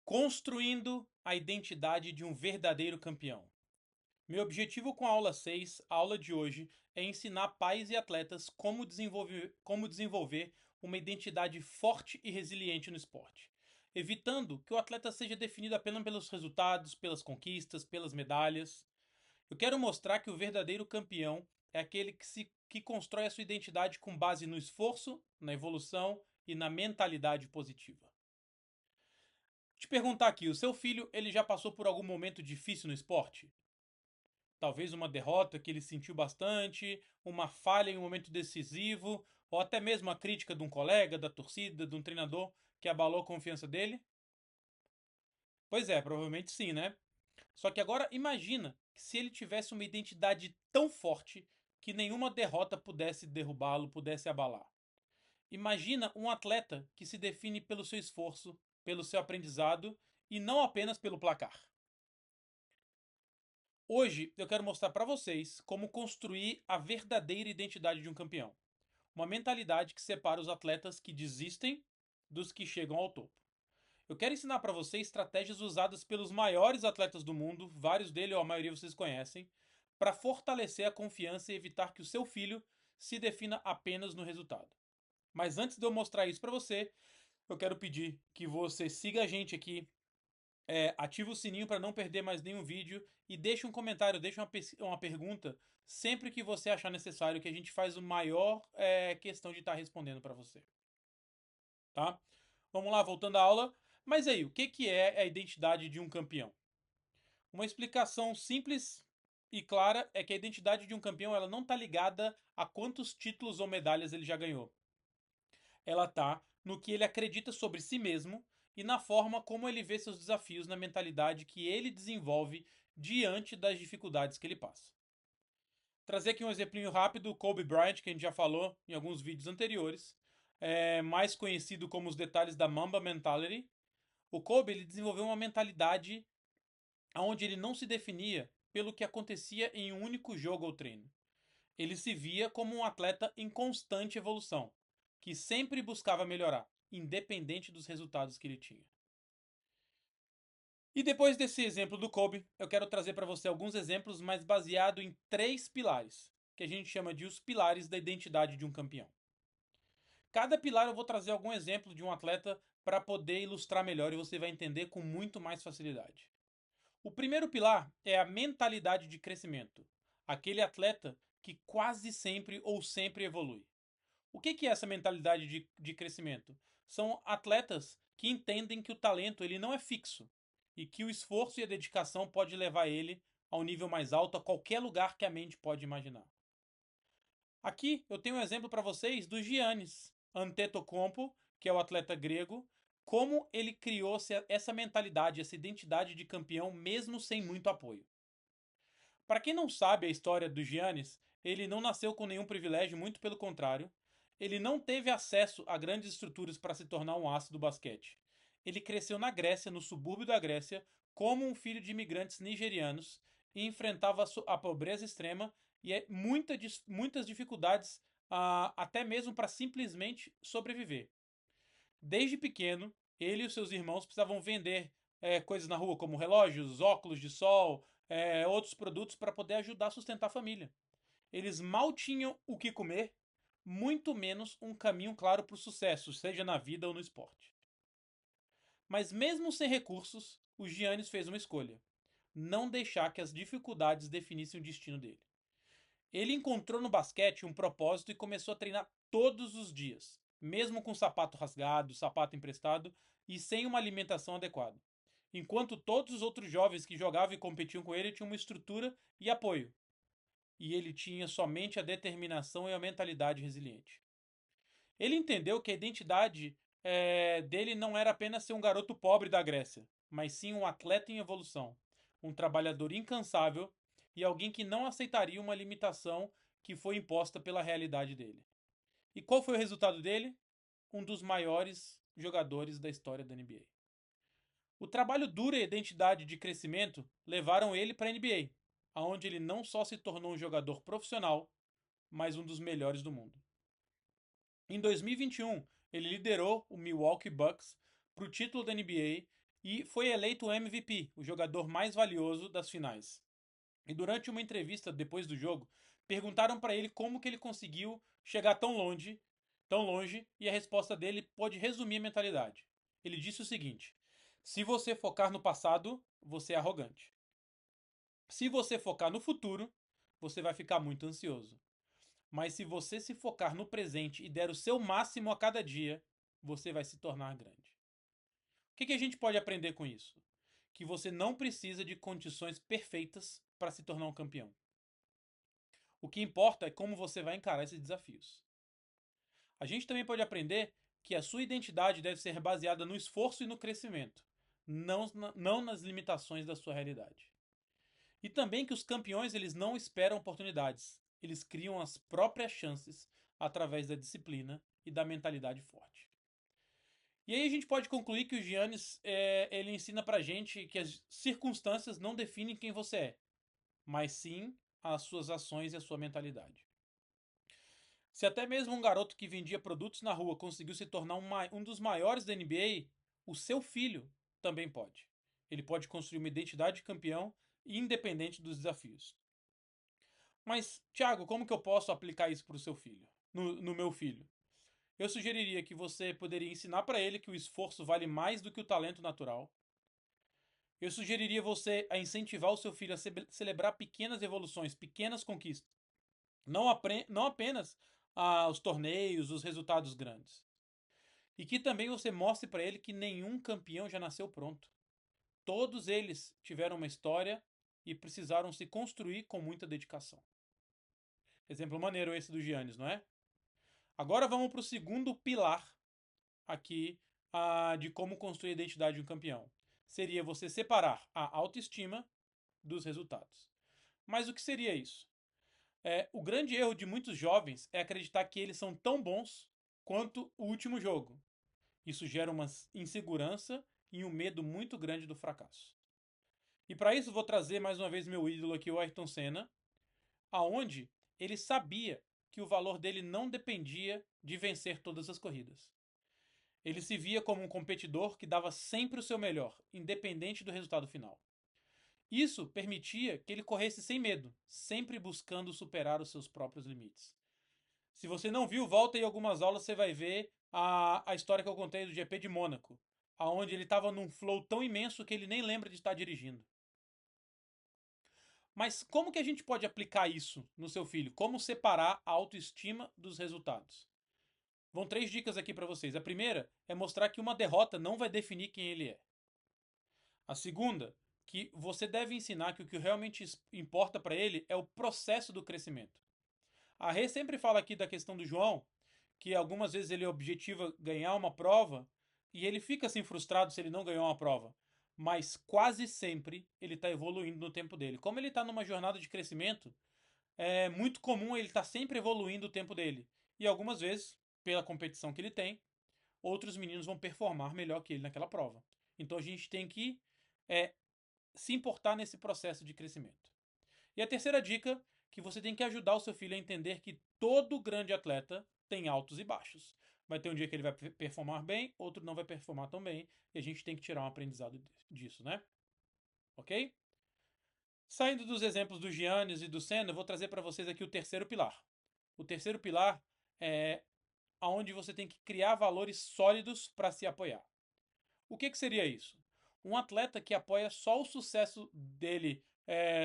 Construindo a identidade de um verdadeiro campeão. Meu objetivo com a aula 6, a aula de hoje, é ensinar pais e atletas como desenvolver uma identidade forte e resiliente no esporte, evitando que o atleta seja definido apenas pelos resultados, pelas conquistas, pelas medalhas. Eu quero mostrar que o verdadeiro campeão é aquele que constrói a sua identidade com base no esforço, na evolução e na mentalidade positiva. Te perguntar aqui, o seu filho ele já passou por algum momento difícil no esporte? Talvez uma derrota que ele sentiu bastante, uma falha em um momento decisivo, ou até mesmo a crítica de um colega, da torcida, de um treinador que abalou a confiança dele? Pois é, provavelmente sim, né? Só que agora imagina que se ele tivesse uma identidade tão forte que nenhuma derrota pudesse derrubá-lo, pudesse abalar. Imagina um atleta que se define pelo seu esforço, pelo seu aprendizado e não apenas pelo placar. Hoje eu quero mostrar para vocês como construir a verdadeira identidade de um campeão. Uma mentalidade que separa os atletas que desistem dos que chegam ao topo. Eu quero ensinar para vocês estratégias usadas pelos maiores atletas do mundo, vários deles ou a maioria vocês conhecem, para fortalecer a confiança e evitar que o seu filho se defina apenas no resultado. Mas antes de eu mostrar isso para você, eu quero pedir que você siga a gente aqui, ative o sininho para não perder mais nenhum vídeo e deixe um comentário, deixe uma pergunta sempre que você achar necessário, que a gente faz o maior questão de estar respondendo para você, tá? Vamos lá, voltando à aula. Mas aí, o que é a identidade de um campeão? Uma explicação simples e clara é que a identidade de um campeão ela não está ligada a quantos títulos ou medalhas ele já ganhou. Ela está no que ele acredita sobre si mesmo e na forma como ele vê seus desafios, na mentalidade que ele desenvolve diante das dificuldades que ele passa. Trazer aqui um exemplinho rápido, Kobe Bryant, que a gente já falou em alguns vídeos anteriores, mais conhecido como os detalhes da Mamba Mentality. O Kobe ele desenvolveu uma mentalidade onde ele não se definia pelo que acontecia em um único jogo ou treino. Ele se via como um atleta em constante evolução, que sempre buscava melhorar, independente dos resultados que ele tinha. E depois desse exemplo do Kobe, eu quero trazer para você alguns exemplos, mas baseado em três pilares, que a gente chama de os pilares da identidade de um campeão. Cada pilar eu vou trazer algum exemplo de um atleta para poder ilustrar melhor e você vai entender com muito mais facilidade. O primeiro pilar é a mentalidade de crescimento, aquele atleta que quase sempre ou sempre evolui. O que é essa mentalidade de crescimento? São atletas que entendem que o talento ele não é fixo e que o esforço e a dedicação pode levar ele ao nível mais alto a qualquer lugar que a mente pode imaginar. Aqui eu tenho um exemplo para vocês do Giannis Antetokounmpo, que é o atleta grego, como ele criou essa mentalidade, essa identidade de campeão mesmo sem muito apoio. Para quem não sabe a história do Giannis, ele não nasceu com nenhum privilégio, muito pelo contrário. Ele não teve acesso a grandes estruturas para se tornar um astro do basquete. Ele cresceu na Grécia, no subúrbio da Grécia, como um filho de imigrantes nigerianos e enfrentava a pobreza extrema e muitas dificuldades, até mesmo para simplesmente sobreviver. Desde pequeno, ele e os seus irmãos precisavam vender coisas na rua, como relógios, óculos de sol, outros produtos para poder ajudar a sustentar a família. Eles mal tinham o que comer, muito menos um caminho claro para o sucesso, seja na vida ou no esporte. Mas mesmo sem recursos, o Giannis fez uma escolha: não deixar que as dificuldades definissem o destino dele. Ele encontrou no basquete um propósito e começou a treinar todos os dias, mesmo com sapato rasgado, sapato emprestado e sem uma alimentação adequada. Enquanto todos os outros jovens que jogavam e competiam com ele tinham uma estrutura e apoio. E ele tinha somente a determinação e a mentalidade resiliente. Ele entendeu que a identidade dele não era apenas ser um garoto pobre da Grécia, mas sim um atleta em evolução, um trabalhador incansável e alguém que não aceitaria uma limitação que foi imposta pela realidade dele. E qual foi o resultado dele? Um dos maiores jogadores da história da NBA. O trabalho duro e a identidade de crescimento levaram ele para a NBA, onde ele não só se tornou um jogador profissional, mas um dos melhores do mundo. Em 2021, ele liderou o Milwaukee Bucks para o título da NBA e foi eleito o MVP, o jogador mais valioso das finais. E durante uma entrevista depois do jogo, perguntaram para ele como que ele conseguiu chegar tão longe, e a resposta dele pode resumir a mentalidade. Ele disse o seguinte: se você focar no passado, você é arrogante. Se você focar no futuro, você vai ficar muito ansioso. Mas se você se focar no presente e der o seu máximo a cada dia, você vai se tornar grande. O que a gente pode aprender com isso? Que você não precisa de condições perfeitas para se tornar um campeão. O que importa é como você vai encarar esses desafios. A gente também pode aprender que a sua identidade deve ser baseada no esforço e no crescimento, não nas limitações da sua realidade. E também que os campeões eles não esperam oportunidades, eles criam as próprias chances através da disciplina e da mentalidade forte. E aí a gente pode concluir que o Giannis ele ensina pra gente que as circunstâncias não definem quem você é, mas sim as suas ações e a sua mentalidade. Se até mesmo um garoto que vendia produtos na rua conseguiu se tornar um dos maiores da NBA, o seu filho também pode. Ele pode construir uma identidade de campeão independente dos desafios. Mas, Thiago, como que eu posso aplicar isso para o seu filho? No meu filho? Eu sugeriria que você poderia ensinar para ele que o esforço vale mais do que o talento natural. Eu sugeriria você a incentivar o seu filho a celebrar pequenas evoluções, pequenas conquistas. Não apenas os torneios, os resultados grandes. E que também você mostre para ele que nenhum campeão já nasceu pronto. Todos eles tiveram uma história e precisaram se construir com muita dedicação. Exemplo maneiro esse do Giannis, não é? Agora vamos para o segundo pilar aqui de como construir a identidade de um campeão. Seria você separar a autoestima dos resultados. Mas o que seria isso? O grande erro de muitos jovens é acreditar que eles são tão bons quanto o último jogo. Isso gera uma insegurança e um medo muito grande do fracasso. E para isso vou trazer mais uma vez meu ídolo aqui, o Ayrton Senna, aonde ele sabia que o valor dele não dependia de vencer todas as corridas. Ele se via como um competidor que dava sempre o seu melhor, independente do resultado final. Isso permitia que ele corresse sem medo, sempre buscando superar os seus próprios limites. Se você não viu, volta em algumas aulas, você vai ver a história que eu contei do GP de Mônaco, aonde ele estava num flow tão imenso que ele nem lembra de estar dirigindo. Mas como que a gente pode aplicar isso no seu filho? Como separar a autoestima dos resultados? Vão 3 dicas aqui para vocês. A primeira é mostrar que uma derrota não vai definir quem ele é. A segunda, que você deve ensinar que o que realmente importa para ele é o processo do crescimento. A Rê sempre fala aqui da questão do João, que algumas vezes ele objetiva ganhar uma prova e ele fica assim frustrado se ele não ganhou uma prova. Mas quase sempre ele está evoluindo no tempo dele. Como ele está numa jornada de crescimento, é muito comum ele estar sempre evoluindo o tempo dele. E algumas vezes, pela competição que ele tem, outros meninos vão performar melhor que ele naquela prova. Então a gente tem que é, se importar nesse processo de crescimento. E a terceira dica, que você tem que ajudar o seu filho a entender que todo grande atleta tem altos e baixos. Vai ter um dia que ele vai performar bem, outro não vai performar tão bem, e a gente tem que tirar um aprendizado disso, né? Ok? Saindo dos exemplos do Giannis e do Senna, eu vou trazer para vocês aqui o terceiro pilar. O terceiro pilar é aonde você tem que criar valores sólidos para se apoiar. O que seria isso? Um atleta que apoia só o sucesso dele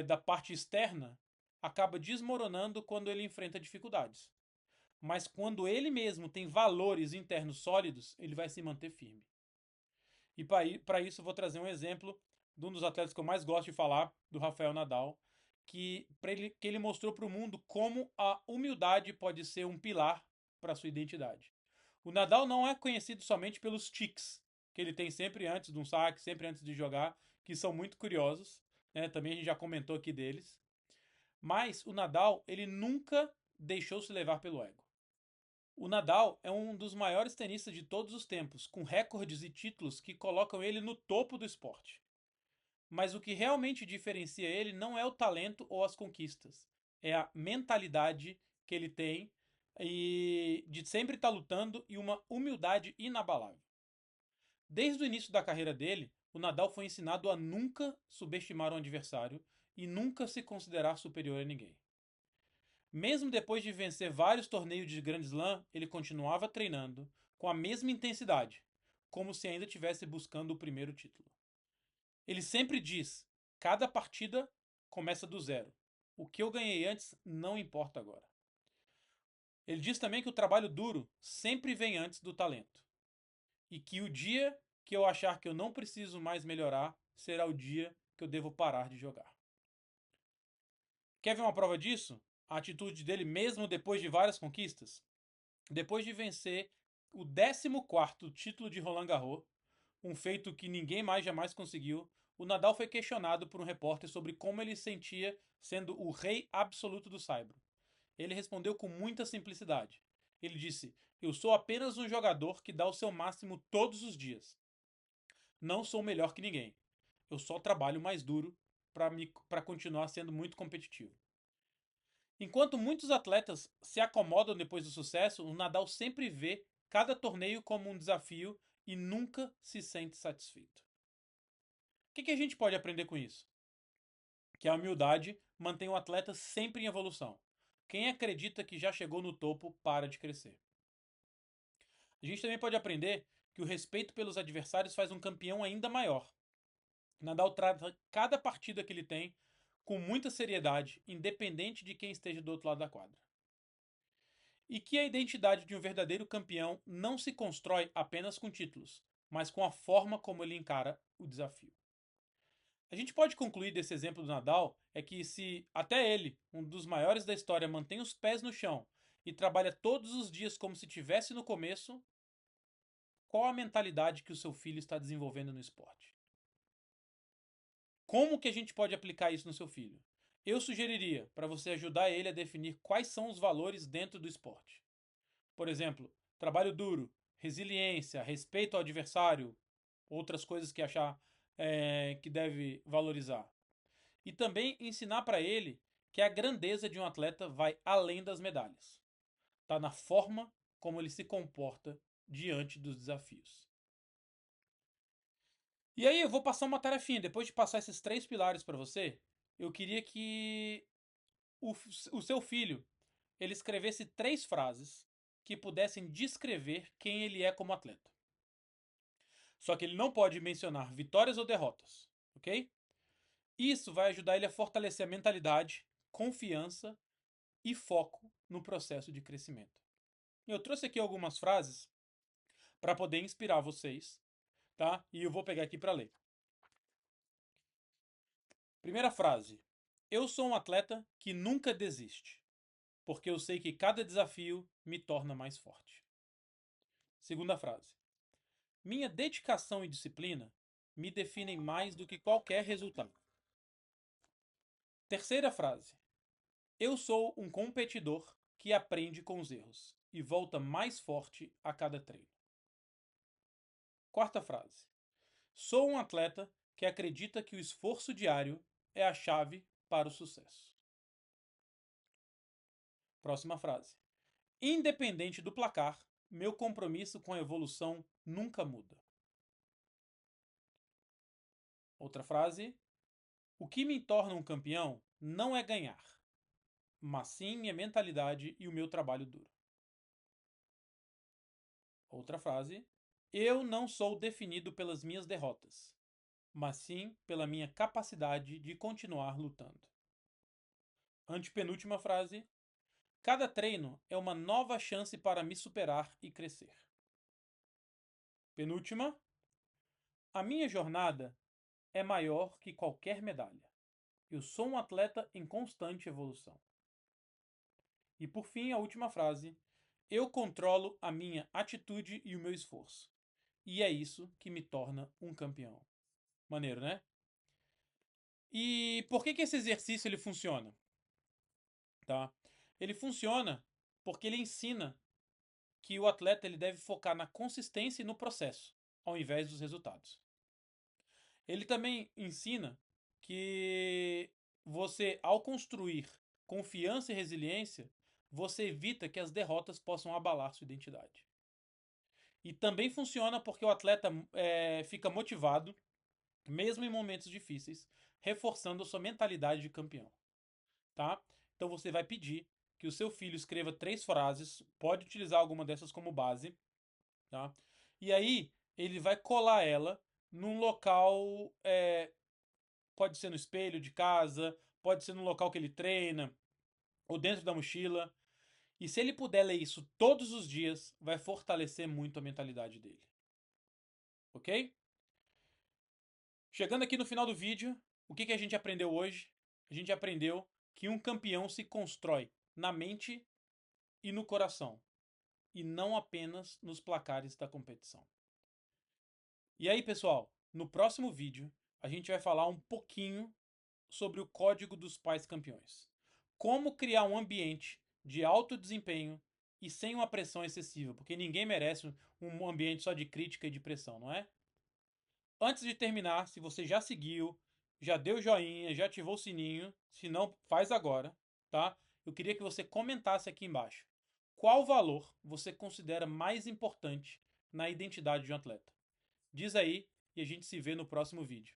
da parte externa acaba desmoronando quando ele enfrenta dificuldades. Mas quando ele mesmo tem valores internos sólidos, ele vai se manter firme. E para isso eu vou trazer um exemplo de um dos atletas que eu mais gosto de falar, do Rafael Nadal, que ele mostrou para o mundo como a humildade pode ser um pilar para a sua identidade. O Nadal não é conhecido somente pelos tics que ele tem sempre antes de um saque, sempre antes de jogar, que são muito curiosos, né? Também a gente já comentou aqui deles. Mas o Nadal, ele nunca deixou se levar pelo ego. O Nadal é um dos maiores tenistas de todos os tempos, com recordes e títulos que colocam ele no topo do esporte. Mas o que realmente diferencia ele não é o talento ou as conquistas, é a mentalidade que ele tem e de sempre estar lutando e uma humildade inabalável. Desde o início da carreira dele, o Nadal foi ensinado a nunca subestimar um adversário e nunca se considerar superior a ninguém. Mesmo depois de vencer vários torneios de Grand Slam, ele continuava treinando com a mesma intensidade, como se ainda estivesse buscando o primeiro título. Ele sempre diz: cada partida começa do zero. O que eu ganhei antes não importa agora. Ele diz também que o trabalho duro sempre vem antes do talento. E que o dia que eu achar que eu não preciso mais melhorar será o dia que eu devo parar de jogar. Quer ver uma prova disso? A atitude dele mesmo depois de várias conquistas? Depois de vencer o 14º título de Roland Garros, um feito que ninguém mais jamais conseguiu, o Nadal foi questionado por um repórter sobre como ele se sentia sendo o rei absoluto do saibro. Ele respondeu com muita simplicidade. Ele disse: "Eu sou apenas um jogador que dá o seu máximo todos os dias. Não sou melhor que ninguém. Eu só trabalho mais duro para continuar sendo muito competitivo." Enquanto muitos atletas se acomodam depois do sucesso, o Nadal sempre vê cada torneio como um desafio e nunca se sente satisfeito. O que a gente pode aprender com isso? Que a humildade mantém o atleta sempre em evolução. Quem acredita que já chegou no topo para de crescer. A gente também pode aprender que o respeito pelos adversários faz um campeão ainda maior. Nadal trata cada partida que ele tem com muita seriedade, independente de quem esteja do outro lado da quadra. E que a identidade de um verdadeiro campeão não se constrói apenas com títulos, mas com a forma como ele encara o desafio. A gente pode concluir desse exemplo do Nadal é que se até ele, um dos maiores da história, mantém os pés no chão e trabalha todos os dias como se estivesse no começo, qual a mentalidade que o seu filho está desenvolvendo no esporte? Como que a gente pode aplicar isso no seu filho? Eu sugeriria para você ajudar ele a definir quais são os valores dentro do esporte. Por exemplo, trabalho duro, resiliência, respeito ao adversário, outras coisas que achar que deve valorizar. E também ensinar para ele que a grandeza de um atleta vai além das medalhas. Está na forma como ele se comporta diante dos desafios. E aí eu vou passar uma tarefinha. Depois de passar esses 3 pilares para você, eu queria que o seu filho ele escrevesse 3 frases que pudessem descrever quem ele é como atleta. Só que ele não pode mencionar vitórias ou derrotas, ok? Isso vai ajudar ele a fortalecer a mentalidade, confiança e foco no processo de crescimento. Eu trouxe aqui algumas frases para poder inspirar vocês, tá? E eu vou pegar aqui para ler. Primeira frase: eu sou um atleta que nunca desiste, porque eu sei que cada desafio me torna mais forte. Segunda frase: minha dedicação e disciplina me definem mais do que qualquer resultado. Terceira frase: eu sou um competidor que aprende com os erros e volta mais forte a cada treino. Quarta frase: sou um atleta que acredita que o esforço diário é a chave para o sucesso. Próxima frase: independente do placar, meu compromisso com a evolução nunca muda. Outra frase: o que me torna um campeão não é ganhar, mas sim minha mentalidade e o meu trabalho duro. Outra frase: eu não sou definido pelas minhas derrotas, mas sim pela minha capacidade de continuar lutando. Antepenúltima frase: cada treino é uma nova chance para me superar e crescer. Penúltima: a minha jornada é maior que qualquer medalha. Eu sou um atleta em constante evolução. E por fim, a última frase: eu controlo a minha atitude e o meu esforço. E é isso que me torna um campeão. Maneiro, né? E por que esse exercício ele funciona? Tá? Ele funciona porque ele ensina que o atleta ele deve focar na consistência e no processo, ao invés dos resultados. Ele também ensina que você, ao construir confiança e resiliência, você evita que as derrotas possam abalar sua identidade. E também funciona porque o atleta fica motivado mesmo em momentos difíceis, reforçando a sua mentalidade de campeão, tá? Então você vai pedir que o seu filho escreva 3 frases, pode utilizar alguma dessas como base, tá? E aí ele vai colar ela num local, pode ser no espelho de casa, pode ser no local que ele treina, ou dentro da mochila. E se ele puder ler isso todos os dias, vai fortalecer muito a mentalidade dele. Ok? Chegando aqui no final do vídeo, o que a gente aprendeu hoje? A gente aprendeu que um campeão se constrói na mente e no coração, e não apenas nos placares da competição. E aí, pessoal, no próximo vídeo, a gente vai falar um pouquinho sobre o código dos pais campeões. Como criar um ambiente de alto desempenho e sem uma pressão excessiva, porque ninguém merece um ambiente só de crítica e de pressão, não é? Antes de terminar, se você já seguiu, já deu joinha, já ativou o sininho, se não, faz agora, tá? Eu queria que você comentasse aqui embaixo. Qual valor você considera mais importante na identidade de um atleta? Diz aí e a gente se vê no próximo vídeo.